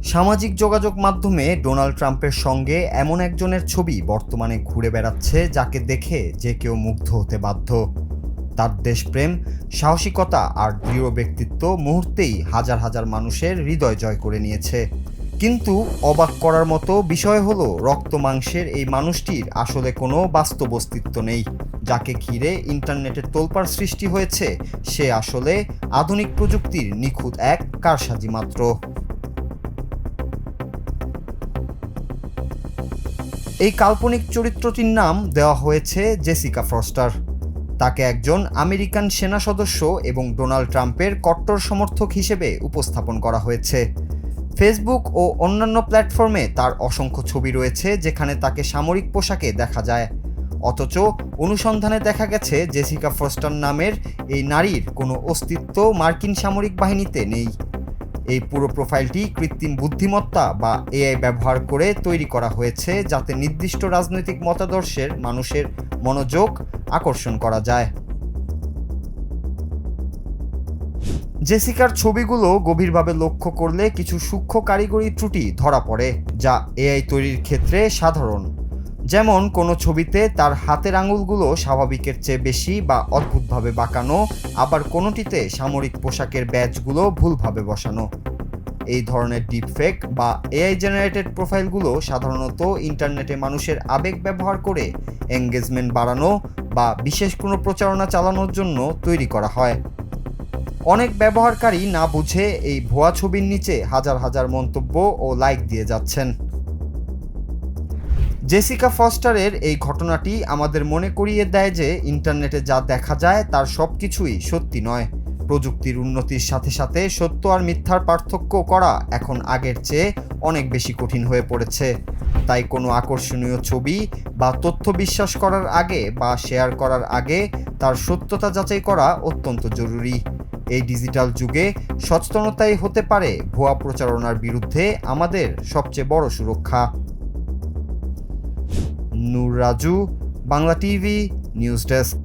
সামাজিক যোগাযোগ মাধ্যমে ডোনাল্ড ট্রাম্পের সঙ্গে এমন একজনের ছবি বর্তমানে ঘুরে বেড়াচ্ছে যাকে দেখে যে কেউ মুগ্ধ হতে বাধ্য। তার দেশপ্রেম, সাহসিকতা আর দৃঢ় ব্যক্তিত্ব মুহূর্তেই হাজার হাজার মানুষের হৃদয় জয় করে নিয়েছে। কিন্তু অবাক করার মতো বিষয় হলো রক্ত মাংসের এই মানুষটির আসলে কোনো বাস্তব অস্তিত্ব নেই। যাকে ঘিরে ইন্টারনেটের তোলপাড় সৃষ্টি হয়েছে সে আসলে আধুনিক প্রযুক্তির নিখুঁত এক কারসাজি মাত্র। এই কাল্পনিক চরিত্রটির নাম দেওয়া হয়েছে জেসিকা ফস্টার। তাকে একজন আমেরিকান সেনা সদস্য এবং ডোনাল্ড ট্রাম্পের কট্টর সমর্থক হিসেবে উপস্থাপন করা হয়েছে। ফেসবুক ও অন্যান্য প্ল্যাটফর্মে তার অসংখ্য ছবি রয়েছে যেখানে তাকে সামরিক পোশাকে দেখা যায়। অথচ অনুসন্ধানে দেখা গেছে জেসিকা ফস্টার নামের এই নারীর কোনো অস্তিত্ব মার্কিন সামরিক বাহিনীতে নেই। এই পুরো প্রোফাইলটি কৃত্রিম বুদ্ধিমত্তা বা এআই ব্যবহার করে তৈরি করা হয়েছে যাতে নির্দিষ্ট রাজনৈতিক মতাদর্শের মানুষের মনোযোগ আকর্ষণ করা যায়। জেসিকার ছবিগুলো গভীরভাবে লক্ষ্য করলে কিছু সূক্ষ্ম কারিগরি ত্রুটি ধরা পড়ে যা এআই তৈরির ক্ষেত্রে সাধারণ। যেমন কোনো ছবিতে তার হাতের আঙুলগুলো স্বাভাবিকের চেয়ে বেশি বা অদ্ভুতভাবে বাঁকানো, আবার কোনোটিতে সামরিক পোশাকের ব্যাজগুলো ভুলভাবে বসানো। এই ধরনের ডিপফেক বা এআই জেনারেটেড প্রোফাইলগুলো সাধারণত ইন্টারনেটে মানুষের আবেগ ব্যবহার করে এঙ্গেজমেন্ট বাড়ানো বা বিশেষ কোনো প্রচারণা চালানোর জন্য তৈরি করা হয়। অনেক ব্যবহারকারী না বুঝে এই ভুয়া ছবির নিচে হাজার হাজার মন্তব্য ও লাইক দিয়ে যাচ্ছেন। জেসিকা ফস্টারের এই ঘটনাটি আমাদের মনে করিয়ে দেয় যে ইন্টারনেটে যা দেখা যায় তার সব কিছুই সত্যি নয়। প্রযুক্তির উন্নতির সাথে সাথে সত্য আর মিথ্যার পার্থক্য করা এখন আগের চেয়ে অনেক বেশি কঠিন হয়ে পড়েছে। তাই কোনো আকর্ষণীয় ছবি বা তথ্য বিশ্বাস করার আগে বা শেয়ার করার আগে তার সত্যতা যাচাই করা অত্যন্ত জরুরি। এই ডিজিটাল যুগে সচেতনতাই হতে পারে ভুয়া প্রচারণার বিরুদ্ধে আমাদের সবচেয়ে বড় সুরক্ষা। Noor Raju, Bangla TV, news desk.